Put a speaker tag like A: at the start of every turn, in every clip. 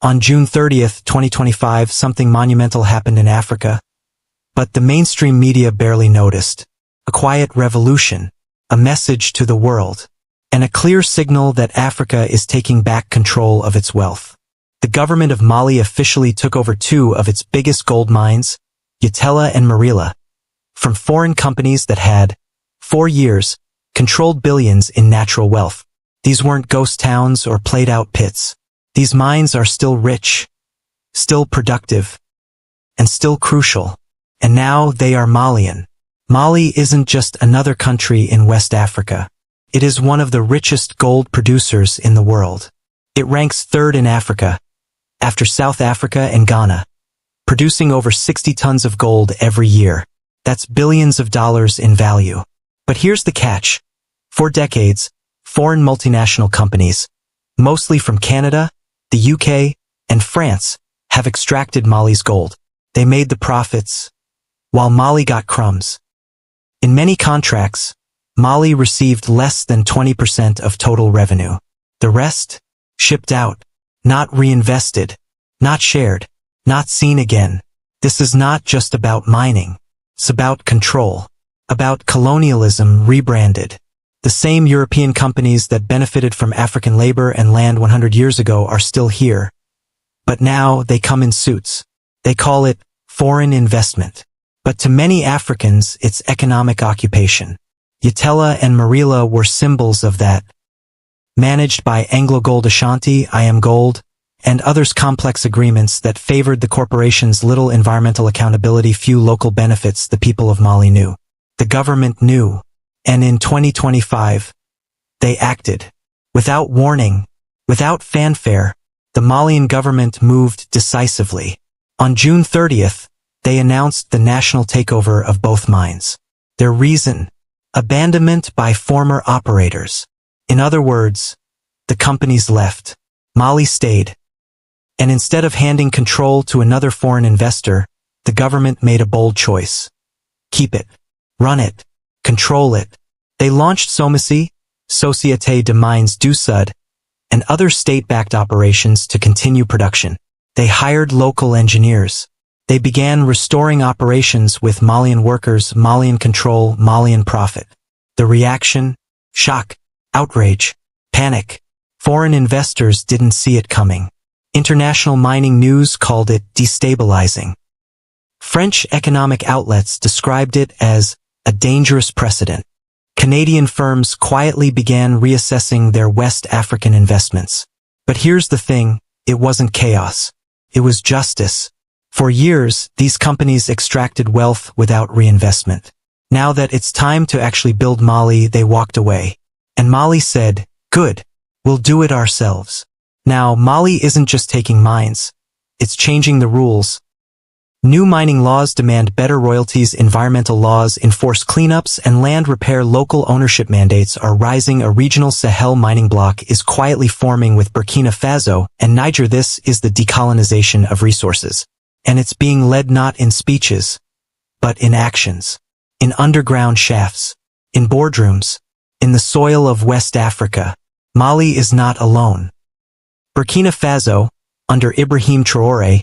A: On June 30th, 2025, something monumental happened in Africa, but the mainstream media barely noticed. A quiet revolution, a message to the world, and a clear signal that Africa is taking back control of its wealth. The government of Mali officially took over two of its biggest gold mines, Yatela and Morila, from foreign companies that had, for years, controlled billions in natural wealth. These weren't ghost towns or played-out pits. These mines are still rich, still productive, and still crucial. And now they are Malian. Mali isn't just another country in West Africa. It is one of the richest gold producers in the world. It ranks third in Africa, after South Africa and Ghana, producing over 60 tons of gold every year. That's billions of dollars in value. But here's the catch. For decades, foreign multinational companies, mostly from Canada, the UK, and France, have extracted Mali's gold. They made the profits, while Mali got crumbs. In many contracts, Mali received less than 20% of total revenue. The rest? Shipped out, not reinvested, not shared, not seen again. This is not just about mining. It's about control, about colonialism rebranded. The same European companies that benefited from African labor and land 100 years ago are still here. But now they come in suits. They call it foreign investment. But to many Africans, it's economic occupation. Yatela and Morila were symbols of that. Managed by Anglo Gold Ashanti, IM Gold, and others, complex agreements that favored the corporation's little environmental accountability, few local benefits. The people of Mali knew. The government knew. And in 2025, they acted. Without warning, without fanfare, the Malian government moved decisively. On June 30th, they announced the national takeover of both mines. Their reason? Abandonment by former operators. In other words, the companies left. Mali stayed. And instead of handing control to another foreign investor, the government made a bold choice. Keep it. Run it. Control it. They launched Somacy, Société de Mines du Sud, and other state-backed operations to continue production. They hired local engineers. They began restoring operations with Malian workers, Malian control, Malian profit. The reaction? Shock, outrage, panic. Foreign investors didn't see it coming. International mining news called it destabilizing. French economic outlets described it as a dangerous precedent. Canadian firms quietly began reassessing their West African investments. But here's the thing, it wasn't chaos. It was justice. For years, these companies extracted wealth without reinvestment. Now that it's time to actually build Mali, they walked away. And Mali said, good, we'll do it ourselves. Now, Mali isn't just taking mines. It's changing the rules. New mining laws demand better royalties, environmental laws enforce cleanups, and land repair. Local ownership mandates are rising. A regional Sahel mining bloc is quietly forming with Burkina Faso and Niger. This is the decolonization of resources. And it's being led not in speeches, but in actions. In underground shafts, in boardrooms, in the soil of West Africa. Mali is not alone. Burkina Faso, under Ibrahim Traoré,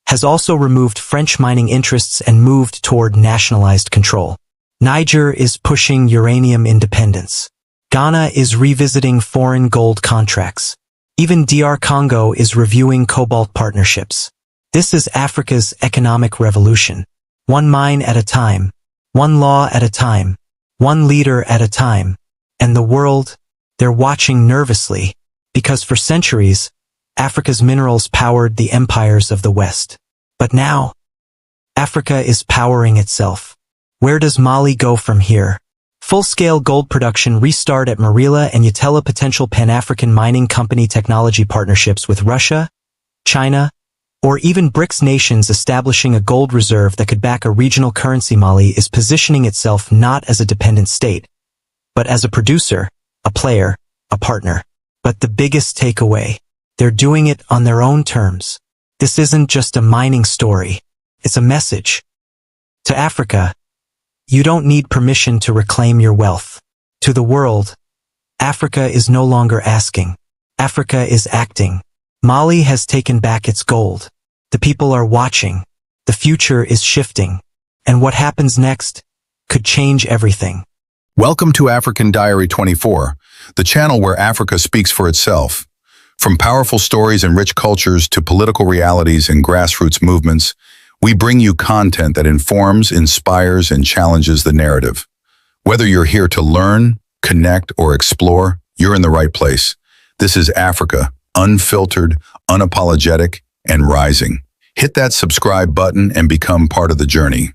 A: has also removed French mining interests and moved toward nationalized control. Niger is pushing uranium independence. Ghana is revisiting foreign gold contracts. Even DR Congo is reviewing cobalt partnerships. This is Africa's economic revolution. One mine at a time, one law at a time, one leader at a time. And the world, they're watching nervously, because for centuries, Africa's minerals powered the empires of the West. But now, Africa is powering itself. Where does Mali go from here? Full-scale gold production restart at Morila and Yatela. Potential Pan-African mining company technology partnerships with Russia, China, or even BRICS nations establishing a gold reserve that could back a regional currency. Mali is positioning itself not as a dependent state, but as a producer, a player, a partner. But the biggest takeaway, they're doing it on their own terms. This isn't just a mining story. It's a message. To Africa, you don't need permission to reclaim your wealth. To the world, Africa is no longer asking. Africa is acting. Mali has taken back its gold. The people are watching. The future is shifting. And what happens next could change everything.
B: Welcome to African Diary 24, the channel where Africa speaks for itself. From powerful stories and rich cultures to political realities and grassroots movements, we bring you content that informs, inspires, and challenges the narrative. Whether you're here to learn, connect, or explore, you're in the right place. This is Africa, unfiltered, unapologetic, and rising. Hit that subscribe button and become part of the journey.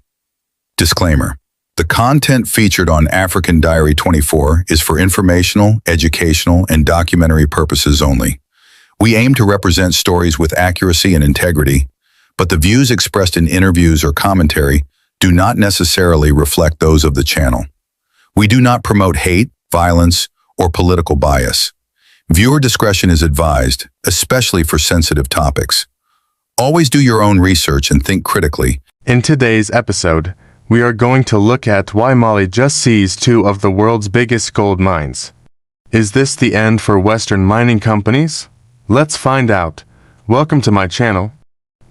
B: Disclaimer: the content featured on African Diary 24 is for informational, educational, and documentary purposes only. We aim to represent stories with accuracy and integrity, but the views expressed in interviews or commentary do not necessarily reflect those of the channel. We do not promote hate, violence, or political bias. Viewer discretion is advised, especially for sensitive topics. Always do your own research and think critically.
C: In today's episode, we are going to look at why Mali just seized two of the world's biggest gold mines. Is this the end for Western mining companies? Let's find out. Welcome to my channel.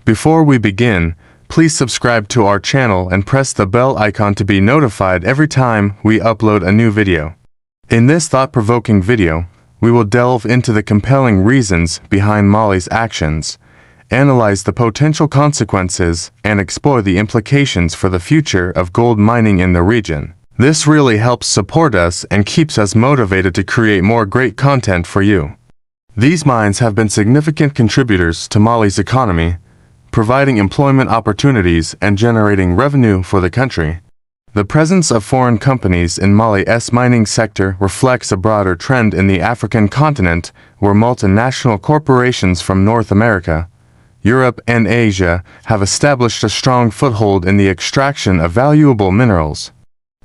C: Before we begin, please subscribe to our channel and press the bell icon to be notified every time we upload a new video. In this thought-provoking video, we will delve into the compelling reasons behind Mali's actions, analyze the potential consequences, and explore the implications for the future of gold mining in the region. This really helps support us and keeps us motivated to create more great content for you. These mines have been significant contributors to Mali's economy, providing employment opportunities and generating revenue for the country. The presence of foreign companies in Mali's mining sector reflects a broader trend in the African continent where multinational corporations from North America, Europe, and Asia have established a strong foothold in the extraction of valuable minerals.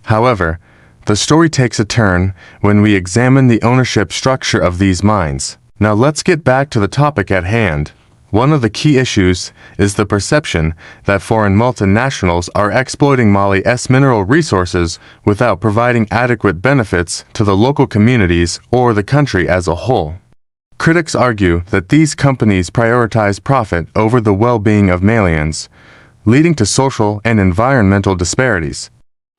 C: However, the story takes a turn when we examine the ownership structure of these mines. Now let's get back to the topic at hand. One of the key issues is the perception that foreign multinationals are exploiting Mali's mineral resources without providing adequate benefits to the local communities or the country as a whole. Critics argue that these companies prioritize profit over the well-being of Malians, leading to social and environmental disparities.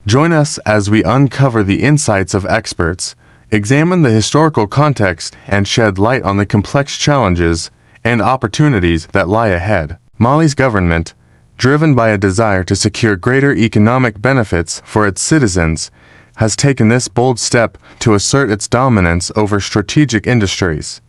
C: Join us as we uncover the insights of experts, examine the historical context, and shed light on the complex challenges and opportunities that lie ahead. Mali's government, driven by a desire to secure greater economic benefits for its citizens, has taken this bold step to assert its dominance over strategic industries.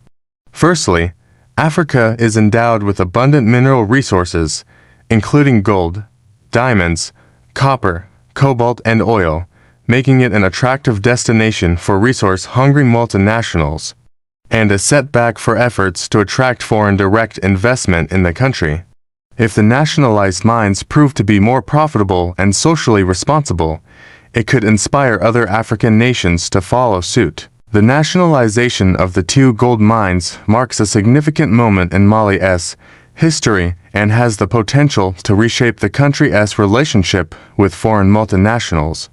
C: Firstly, Africa is endowed with abundant mineral resources, including gold, diamonds, copper, cobalt, and oil, making it an attractive destination for resource-hungry multinationals, and a setback for efforts to attract foreign direct investment in the country. If the nationalized mines prove to be more profitable and socially responsible, it could inspire other African nations to follow suit. The nationalization of the two gold mines marks a significant moment in Mali's history and has the potential to reshape the country's relationship with foreign multinationals.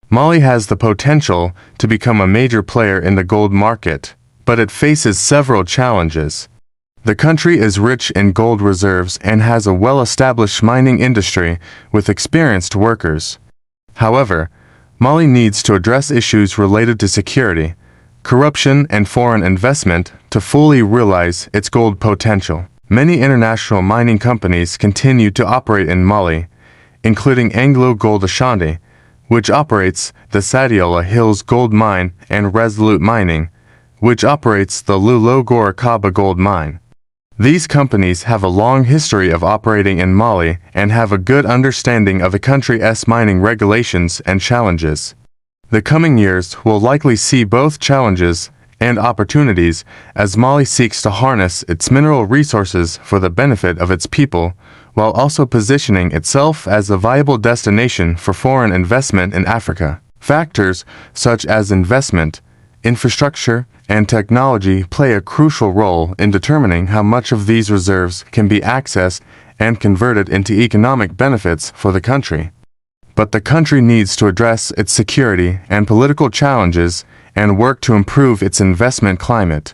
C: Mali has the potential to become a major player in the gold market, but it faces several challenges. The country is rich in gold reserves and has a well-established mining industry with experienced workers. However, Mali needs to address issues related to security, corruption, and foreign investment to fully realize its gold potential. Many international mining companies continue to operate in Mali, including Anglo Gold Ashanti, which operates the Yatela Hills Gold Mine, and Resolute Mining, which operates the Lulogorokaba Gold Mine. These companies have a long history of operating in Mali and have a good understanding of the country's mining regulations and challenges. The coming years will likely see both challenges and opportunities as Mali seeks to harness its mineral resources for the benefit of its people, while also positioning itself as a viable destination for foreign investment in Africa. Factors such as investment, infrastructure, and technology play a crucial role in determining how much of these reserves can be accessed and converted into economic benefits for the country. But the country needs to address its security and political challenges and work to improve its investment climate.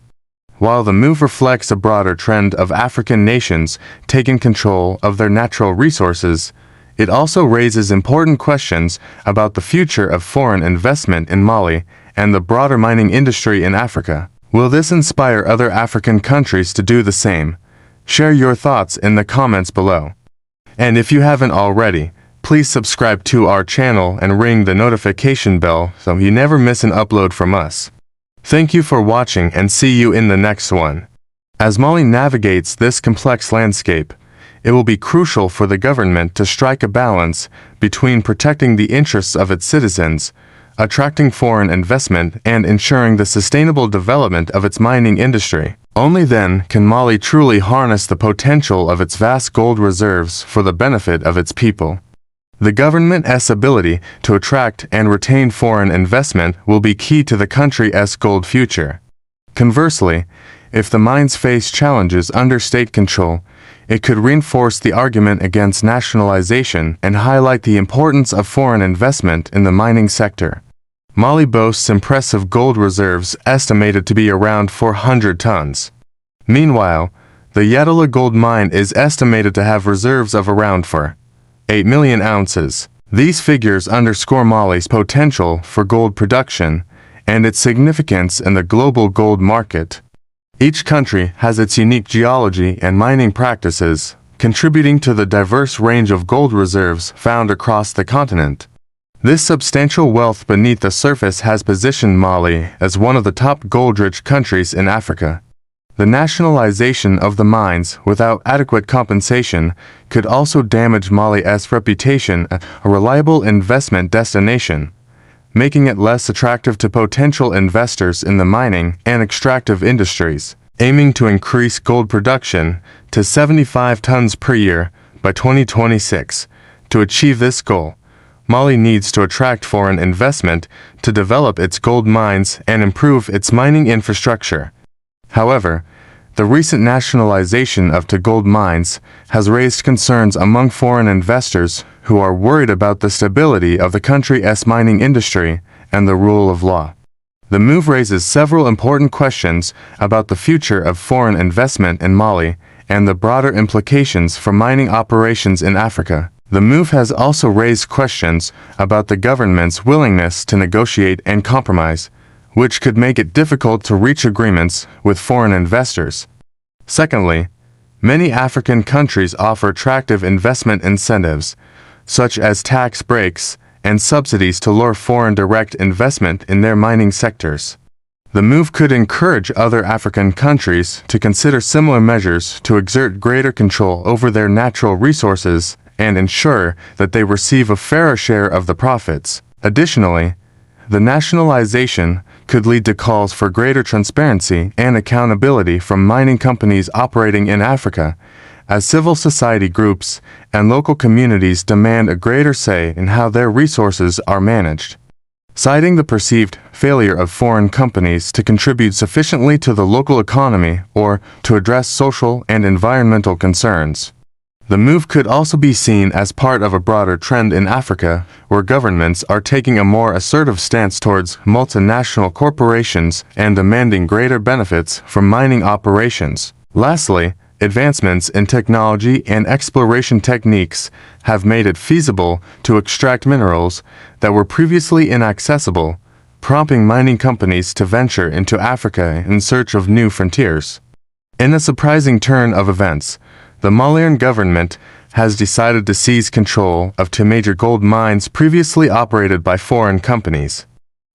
C: While the move reflects a broader trend of African nations taking control of their natural resources, it also raises important questions about the future of foreign investment in Mali and the broader mining industry in Africa. Will this inspire other African countries to do the same? Share your thoughts in the comments below. And if you haven't already, please subscribe to our channel and ring the notification bell so you never miss an upload from us. Thank you for watching and see you in the next one. As Mali navigates this complex landscape, it will be crucial for the government to strike a balance between protecting the interests of its citizens, attracting foreign investment, and ensuring the sustainable development of its mining industry. Only then can Mali truly harness the potential of its vast gold reserves for the benefit of its people. The government's ability to attract and retain foreign investment will be key to the country's gold future. Conversely, if the mines face challenges under state control, it could reinforce the argument against nationalization and highlight the importance of foreign investment in the mining sector. Mali boasts impressive gold reserves estimated to be around 400 tons. Meanwhile, the Yatela gold mine is estimated to have reserves of around 8 million ounces. These figures underscore Mali's potential for gold production and its significance in the global gold market. Each country has its unique geology and mining practices, contributing to the diverse range of gold reserves found across the continent. This substantial wealth beneath the surface has positioned Mali as one of the top gold-rich countries in Africa. The nationalization of the mines without adequate compensation could also damage Mali's reputation as a reliable investment destination, making it less attractive to potential investors in the mining and extractive industries. Aiming to increase gold production to 75 tons per year by 2026. To achieve this goal, Mali needs to attract foreign investment to develop its gold mines and improve its mining infrastructure. However, the recent nationalization of two gold mines has raised concerns among foreign investors who are worried about the stability of the country's mining industry and the rule of law. The move raises several important questions about the future of foreign investment in Mali and the broader implications for mining operations in Africa. The move has also raised questions about the government's willingness to negotiate and compromise, which could make it difficult to reach agreements with foreign investors. Secondly, many African countries offer attractive investment incentives, such as tax breaks and subsidies to lure foreign direct investment in their mining sectors. The move could encourage other African countries to consider similar measures to exert greater control over their natural resources and ensure that they receive a fairer share of the profits. Additionally, the nationalization could lead to calls for greater transparency and accountability from mining companies operating in Africa, as civil society groups and local communities demand a greater say in how their resources are managed. Citing the perceived failure of foreign companies to contribute sufficiently to the local economy or to address social and environmental concerns. The move could also be seen as part of a broader trend in Africa, where governments are taking a more assertive stance towards multinational corporations and demanding greater benefits from mining operations. Lastly, advancements in technology and exploration techniques have made it feasible to extract minerals that were previously inaccessible, prompting mining companies to venture into Africa in search of new frontiers. In a surprising turn of events, the Malian government has decided to seize control of two major gold mines previously operated by foreign companies.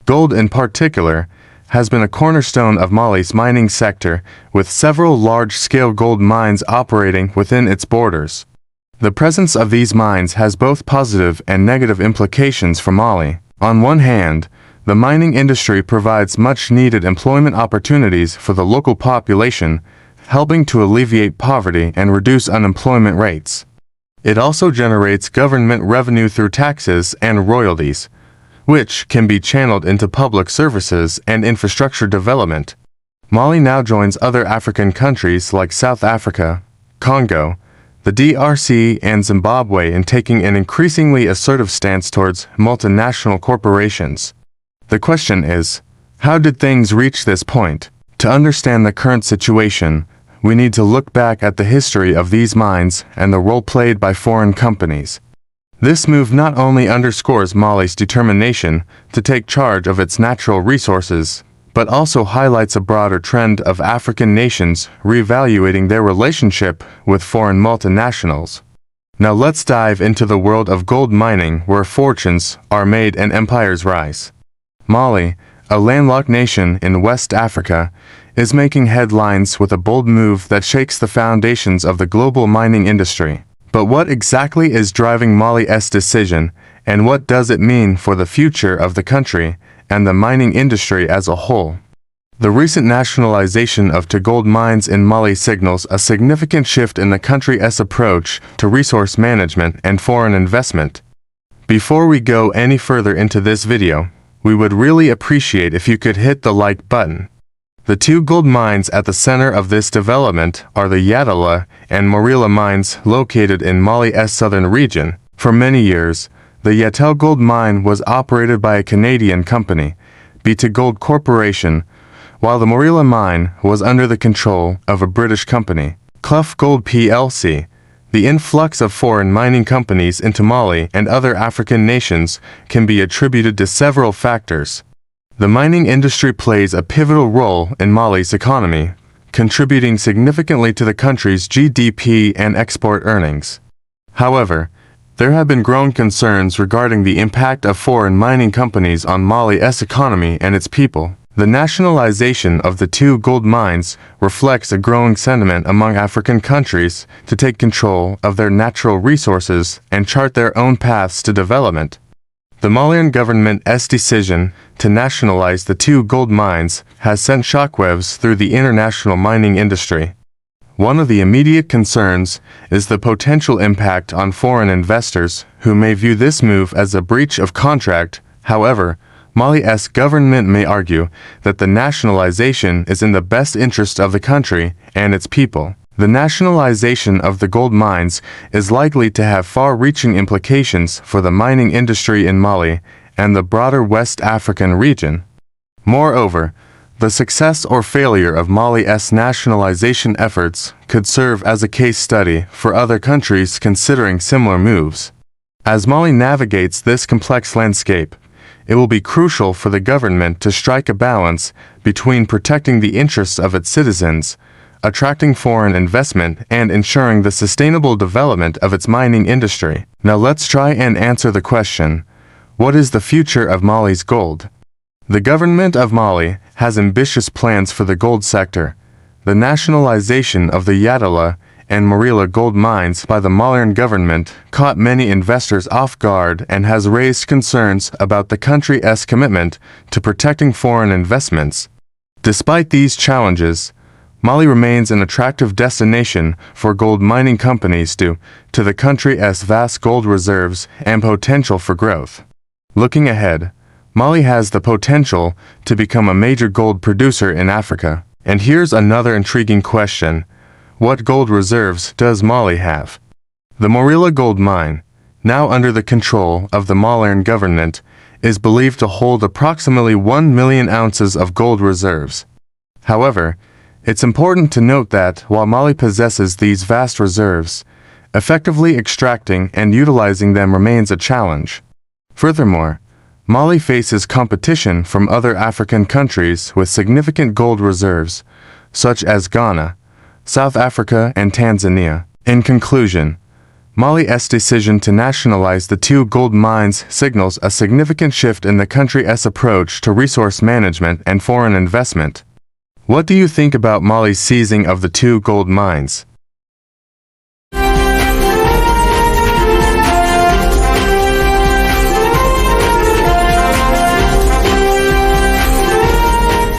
C: Gold, in particular, has been a cornerstone of Mali's mining sector, with several large-scale gold mines operating within its borders. The presence of these mines has both positive and negative implications for Mali. On one hand, the mining industry provides much-needed employment opportunities for the local population, helping to alleviate poverty and reduce unemployment rates. It also generates government revenue through taxes and royalties, which can be channeled into public services and infrastructure development. Mali now joins other African countries like South Africa, Congo, the DRC, and Zimbabwe in taking an increasingly assertive stance towards multinational corporations. The question is, how did things reach this point? To understand the current situation, we need to look back at the history of these mines and the role played by foreign companies. This move not only underscores Mali's determination to take charge of its natural resources, but also highlights a broader trend of African nations reevaluating their relationship with foreign multinationals. Now let's dive into the world of gold mining, where fortunes are made and empires rise. Mali, a landlocked nation in West Africa, is making headlines with a bold move that shakes the foundations of the global mining industry. But what exactly is driving Mali's decision, and what does it mean for the future of the country and the mining industry as a whole? The recent nationalization of two gold mines in Mali signals a significant shift in the country's approach to resource management and foreign investment. Before we go any further into this video, we would really appreciate if you could hit the like button. The two gold mines at the center of this development are the Yatela and Morila mines located in Mali's southern region. For many years, the Yatela gold mine was operated by a Canadian company, B2Gold Corporation, while the Morila mine was under the control of a British company, Clough Gold plc. The influx of foreign mining companies into Mali and other African nations can be attributed to several factors. The mining industry plays a pivotal role in Mali's economy, contributing significantly to the country's GDP and export earnings. However, there have been growing concerns regarding the impact of foreign mining companies on Mali's economy and its people. The nationalization of the two gold mines reflects a growing sentiment among African countries to take control of their natural resources and chart their own paths to development. The Malian government's decision to nationalize the two gold mines has sent shockwaves through the international mining industry. One of the immediate concerns is the potential impact on foreign investors who may view this move as a breach of contract. However, Mali's government may argue that the nationalization is in the best interest of the country and its people. The nationalization of the gold mines is likely to have far-reaching implications for the mining industry in Mali and the broader West African region. Moreover, the success or failure of Mali's nationalization efforts could serve as a case study for other countries considering similar moves. As Mali navigates this complex landscape, it will be crucial for the government to strike a balance between protecting the interests of its citizens, attracting foreign investment, and ensuring the sustainable development of its mining industry. Now let's try and answer the question, what is the future of Mali's gold? The government of Mali has ambitious plans for the gold sector. The nationalization of the Yatela and Morila gold mines by the Malian government caught many investors off guard and has raised concerns about the country's commitment to protecting foreign investments. Despite these challenges, Mali remains an attractive destination for gold mining companies due to the country's vast gold reserves and potential for growth. Looking ahead, Mali has the potential to become a major gold producer in Africa. And here's another intriguing question. What gold reserves does Mali have? The Morila gold mine, now under the control of the Malian government, is believed to hold approximately 1 million ounces of gold reserves. However, it's important to note that while Mali possesses these vast reserves, effectively extracting and utilizing them remains a challenge. Furthermore, Mali faces competition from other African countries with significant gold reserves, such as Ghana, South Africa, and Tanzania. In conclusion, Mali's decision to nationalize the two gold mines signals a significant shift in the country's approach to resource management and foreign investment. What do you think about Mali's seizing of the two gold mines?